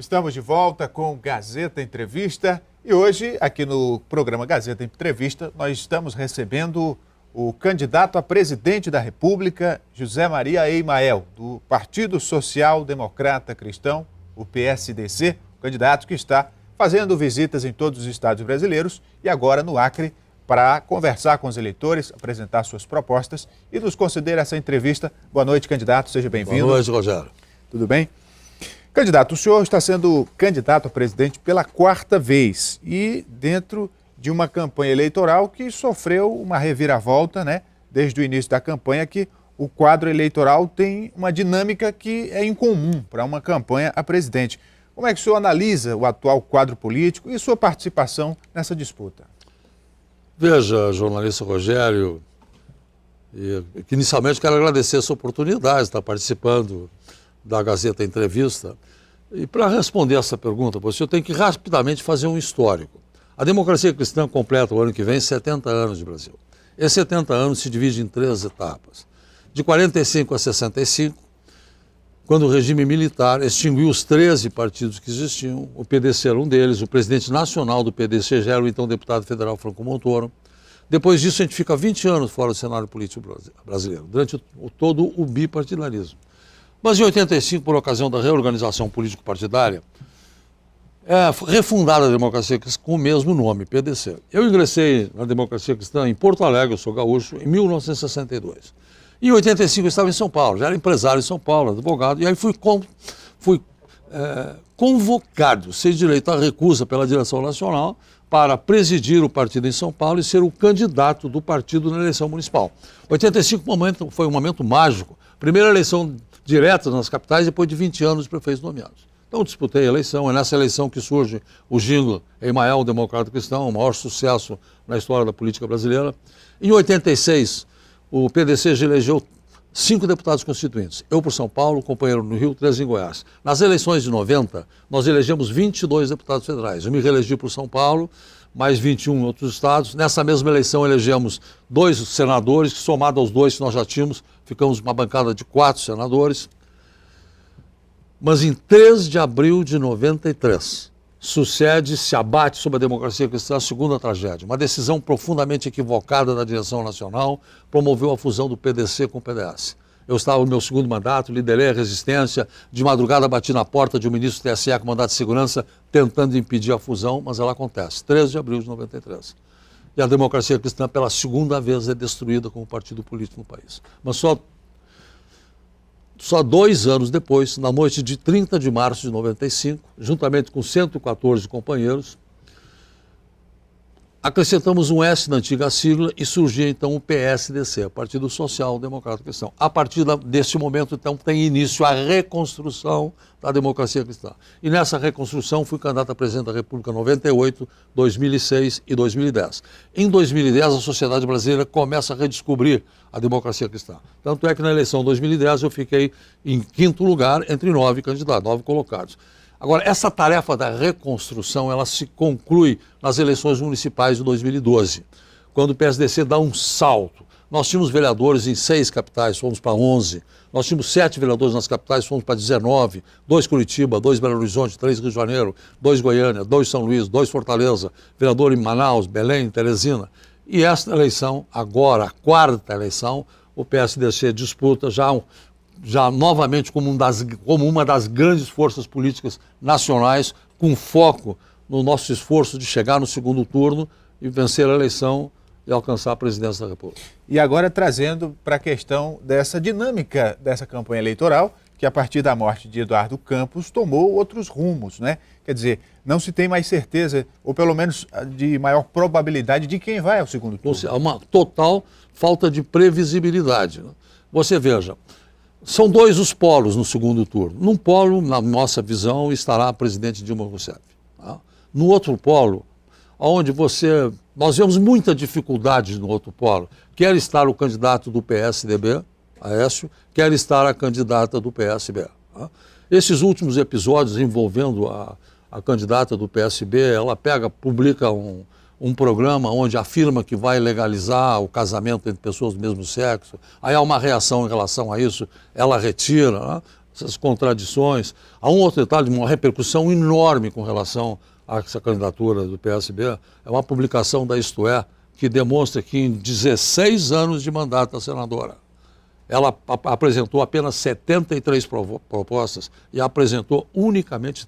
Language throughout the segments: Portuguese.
Estamos de volta com Gazeta Entrevista e hoje, aqui no programa Gazeta Entrevista, nós estamos recebendo o candidato a presidente da República, José Maria Eimael, do Partido Social Democrata Cristão, o PSDC, candidato que está fazendo visitas em todos os estados brasileiros e agora no Acre para conversar com os eleitores, apresentar suas propostas e nos conceder essa entrevista. Boa noite, candidato, seja bem-vindo. Boa noite, Rogério. Tudo bem? Candidato, o senhor está sendo candidato a presidente pela quarta vez e dentro de uma campanha eleitoral que sofreu uma reviravolta, né? Desde o início da campanha, que o quadro eleitoral tem uma dinâmica que é incomum para uma campanha a presidente. Como é que o senhor analisa o atual quadro político e sua participação nessa disputa? Veja, jornalista Rogério, que inicialmente quero agradecer essa oportunidade de estar participando da Gazeta Entrevista. E para responder essa pergunta, eu tenho que rapidamente fazer um histórico. A democracia cristã completa o ano que vem 70 anos de Brasil. Esses 70 anos se divide em 3 etapas. De 45 a 65, quando o regime militar extinguiu os 13 partidos que existiam, o PDC era um deles, o presidente nacional do PDC já era o então deputado federal Franco Montoro. Depois disso, a gente fica 20 anos fora do cenário político brasileiro, durante todo o bipartidarismo. Mas em 85, por ocasião da reorganização político-partidária, é refundada a democracia cristã com o mesmo nome, PDC. Eu ingressei na democracia cristã em Porto Alegre, eu sou gaúcho, em 1962. Em 85 eu estava em São Paulo, já era empresário em São Paulo, advogado, e aí fui convocado, sem direito à recusa pela direção nacional, para presidir o partido em São Paulo e ser o candidato do partido na eleição municipal. 85 foi um momento mágico, primeira eleição direta nas capitais depois de 20 anos de prefeitos nomeados. Então disputei a eleição, é nessa eleição que surge o jingle Eimael, democrata cristão, o maior sucesso na história da política brasileira. Em 86, o PDC elegeu 5 deputados constituintes, eu por São Paulo, companheiro no Rio, 3 em Goiás. Nas eleições de 90, nós elegemos 22 deputados federais. Eu me reelegi por São Paulo, mais 21 em outros estados. Nessa mesma eleição elegemos 2 senadores, que somado aos 2 que nós já tínhamos, ficamos uma bancada de 4 senadores. Mas em 3 de abril de 93, se abate sobre a democracia cristã a segunda tragédia. Uma decisão profundamente equivocada da direção nacional promoveu a fusão do PDC com o PDS. Eu estava no meu segundo mandato, liderei a resistência, de madrugada bati na porta de um ministro do TSE com mandato de segurança, tentando impedir a fusão, mas ela acontece, 13 de abril de 93. E a democracia cristã, pela segunda vez, é destruída como partido político no país. Mas só 2 anos depois, na noite de 30 de março de 95, juntamente com 114 companheiros, acrescentamos um S na antiga sigla e surgiu então o PSDC, Partido Social Democrata Cristão. A partir desse momento, então, tem início a reconstrução da democracia cristã. E nessa reconstrução fui candidato a presidente da República em 98, 2006 e 2010. Em 2010, a sociedade brasileira começa a redescobrir a democracia cristã. Tanto é que na eleição de 2010 eu fiquei em 5º lugar entre 9 candidatos, 9 colocados. Agora, essa tarefa da reconstrução, ela se conclui nas eleições municipais de 2012, quando o PSDC dá um salto. Nós tínhamos vereadores em 6 capitais, fomos para 11. Nós tínhamos 7 vereadores nas capitais, fomos para 19. 2 Curitiba, 2 Belo Horizonte, 3 Rio de Janeiro, 2 Goiânia, 2 São Luís, 2 Fortaleza, vereador em Manaus, Belém, Teresina. E esta eleição, agora, a 4ª eleição, o PSDC disputa já novamente como uma das grandes forças políticas nacionais, com foco no nosso esforço de chegar no segundo turno e vencer a eleição e alcançar a presidência da República. E agora trazendo para a questão dessa dinâmica dessa campanha eleitoral, que a partir da morte de Eduardo Campos tomou outros rumos, né? Quer dizer, não se tem mais certeza, ou pelo menos de maior probabilidade, de quem vai ao segundo turno. Há uma total falta de previsibilidade. Você veja, são 2 os polos no segundo turno. Num polo, na nossa visão, estará a presidente Dilma Rousseff. Tá? No outro polo, onde nós vemos muita dificuldade no outro polo, quer estar o candidato do PSDB, Aécio, quer estar a candidata do PSB. Tá? Esses últimos episódios envolvendo a candidata do PSB, ela publica um programa onde afirma que vai legalizar o casamento entre pessoas do mesmo sexo, aí há uma reação em relação a isso, ela retira, né? essas contradições. Há um outro detalhe, uma repercussão enorme com relação a essa candidatura do PSB, é uma publicação da Isto É, que demonstra que em 16 anos de mandato da senadora, ela apresentou apenas 73 propostas e aprovou unicamente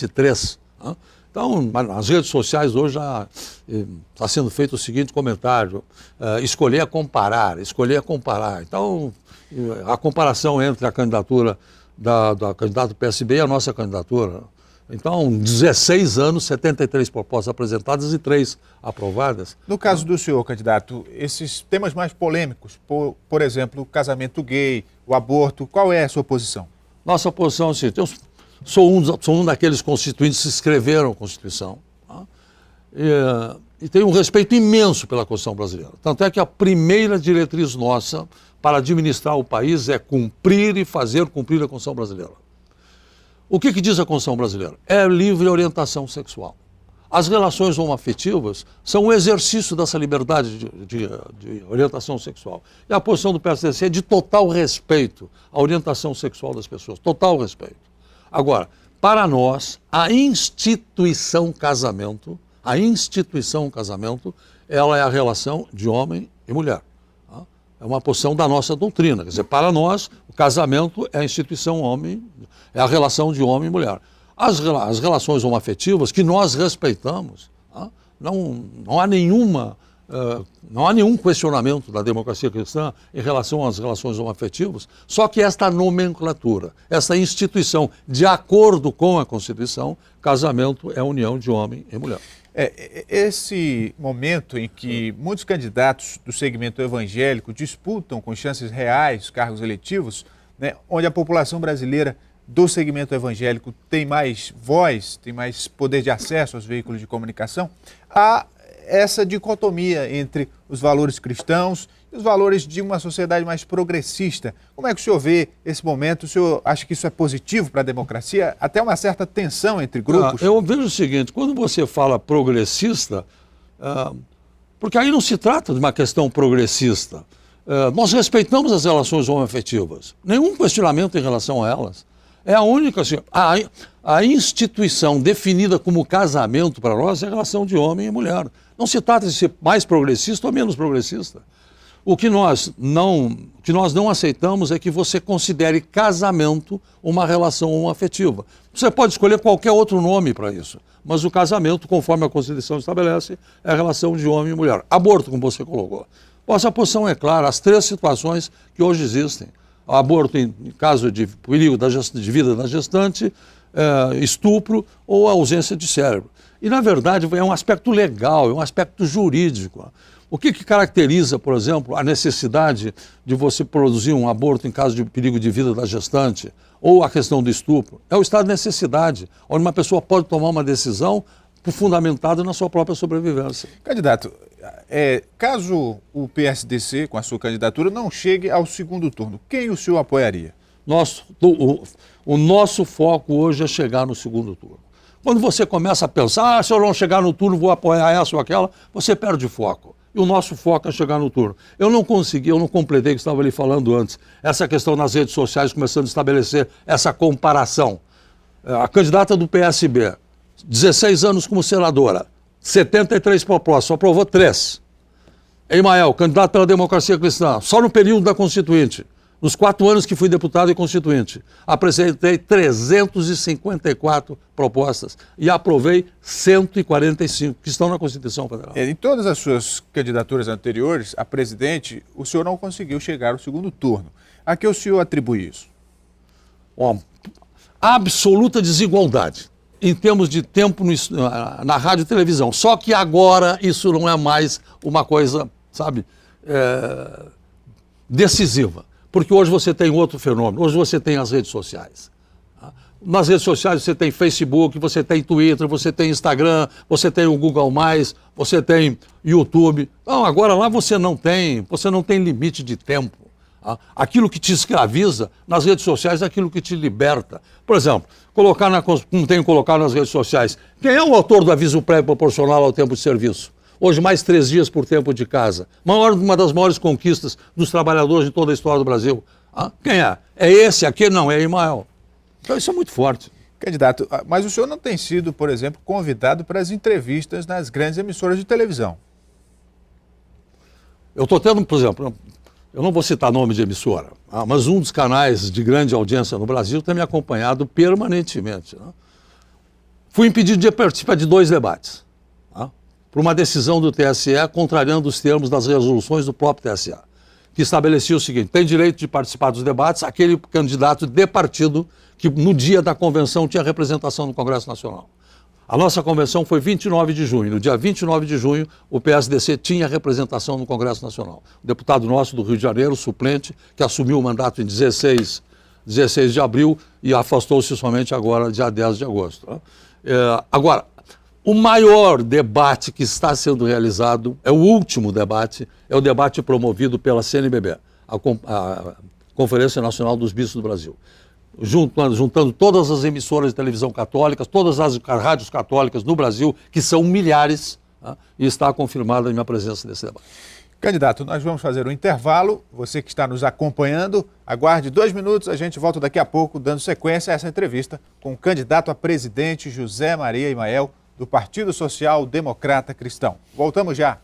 3. Né? Então, nas redes sociais hoje já está sendo feito o seguinte comentário, escolher é comparar. Então, a comparação entre a candidatura da candidata do PSB e a nossa candidatura. Então, 16 anos, 73 propostas apresentadas e 3 aprovadas. No caso do senhor, candidato, esses temas mais polêmicos, por exemplo, o casamento gay, o aborto, qual é a sua posição? Nossa posição é a seguinte, eu sou um daqueles constituintes que escreveram a Constituição, tá? E tenho um respeito imenso pela Constituição brasileira. Tanto é que a primeira diretriz nossa para administrar o país é cumprir e fazer cumprir a Constituição brasileira. O que diz a Constituição brasileira? É livre orientação sexual. As relações homoafetivas são um exercício dessa liberdade de orientação sexual. E a posição do PSDC é de total respeito à orientação sexual das pessoas, total respeito. Agora, para nós, a instituição casamento, ela é a relação de homem e mulher. É uma posição da nossa doutrina. Quer dizer, para nós, o casamento é a instituição homem, é a relação de homem e mulher. As relações homoafetivas, que nós respeitamos, não há nenhum questionamento da democracia cristã em relação às relações homoafetivas, só que esta nomenclatura, esta instituição, de acordo com a Constituição, casamento é a união de homem e mulher. Esse momento em que muitos candidatos do segmento evangélico disputam com chances reais cargos eletivos, né, onde a população brasileira do segmento evangélico tem mais voz, tem mais poder de acesso aos veículos de comunicação, há essa dicotomia entre os valores cristãos e os valores de uma sociedade mais progressista. Como é que o senhor vê esse momento? O senhor acha que isso é positivo para a democracia? Até uma certa tensão entre grupos? Eu vejo o seguinte, quando você fala progressista, porque aí não se trata de uma questão progressista. Nós respeitamos as relações homoafetivas. Nenhum questionamento em relação a elas. É a única, assim, a instituição definida como casamento para nós é a relação de homem e mulher. Não se trata de ser mais progressista ou menos progressista. O que nós não aceitamos é que você considere casamento uma relação homoafetiva. Você pode escolher qualquer outro nome para isso, mas o casamento, conforme a Constituição estabelece, é a relação de homem e mulher. Aborto, como você colocou. Nossa posição é clara, as 3 situações que hoje existem. Aborto em caso de perigo de vida da gestante, estupro ou ausência de cérebro. E, na verdade, é um aspecto legal, é um aspecto jurídico. O que caracteriza, por exemplo, a necessidade de você produzir um aborto em caso de perigo de vida da gestante ou a questão do estupro? É o estado de necessidade, onde uma pessoa pode tomar uma decisão fundamentada na sua própria sobrevivência. Candidato, caso o PSDC, com a sua candidatura, não chegue ao segundo turno, quem o senhor apoiaria? O nosso foco hoje é chegar no segundo turno. Quando você começa a pensar, se eu não chegar no turno, vou apoiar essa ou aquela, você perde foco. E o nosso foco é chegar no turno. Eu não completei o que estava ali falando antes, essa questão nas redes sociais começando a estabelecer essa comparação. A candidata do PSB, 16 anos como senadora, 73 propostas, só aprovou 3. Emael, candidato pela democracia cristã, só no período da Constituinte, nos 4 anos que fui deputado e constituinte, apresentei 354 propostas e aprovei 145, que estão na Constituição Federal. Em todas as suas candidaturas anteriores a presidente, o senhor não conseguiu chegar ao segundo turno. A que o senhor atribui isso? Absoluta desigualdade em termos de tempo na rádio e televisão. Só que agora isso não é mais uma coisa, decisiva. Porque hoje você tem outro fenômeno, hoje você tem as redes sociais. Nas redes sociais você tem Facebook, você tem Twitter, você tem Instagram, você tem o Google+, você tem YouTube. Não, agora lá você não tem limite de tempo. Aquilo que te escraviza nas redes sociais é aquilo que te liberta. Por exemplo, como tenho colocado nas redes sociais, quem é o autor do aviso prévio proporcional ao tempo de serviço? Hoje, mais 3 dias por tempo de casa. Uma das maiores conquistas dos trabalhadores de toda a história do Brasil. Quem é? É esse, aquele não, é Imael. Então isso é muito forte. Candidato, mas o senhor não tem sido, por exemplo, convidado para as entrevistas nas grandes emissoras de televisão. Eu estou tendo, por exemplo, eu não vou citar nome de emissora, mas um dos canais de grande audiência no Brasil tem me acompanhado permanentemente. Fui impedido de participar de 2 debates, por uma decisão do TSE contrariando os termos das resoluções do próprio TSE, que estabelecia o seguinte: tem direito de participar dos debates aquele candidato de partido que no dia da convenção tinha representação no Congresso Nacional. A nossa convenção foi 29 de junho. No dia 29 de junho, o PSDC tinha representação no Congresso Nacional. O deputado nosso do Rio de Janeiro, suplente, que assumiu o mandato em 16 de abril e afastou-se somente agora, dia 10 de agosto. Agora, o maior debate que está sendo realizado, é o último debate, é o debate promovido pela CNBB, a Conferência Nacional dos Bispos do Brasil. Juntando todas as emissoras de televisão católicas, todas as rádios católicas no Brasil, que são milhares, e está confirmada a minha presença nesse debate. Candidato, nós vamos fazer um intervalo. Você que está nos acompanhando, aguarde 2 minutos, a gente volta daqui a pouco, dando sequência a essa entrevista com o candidato a presidente José Maria Imael, do Partido Social Democrata Cristão. Voltamos já.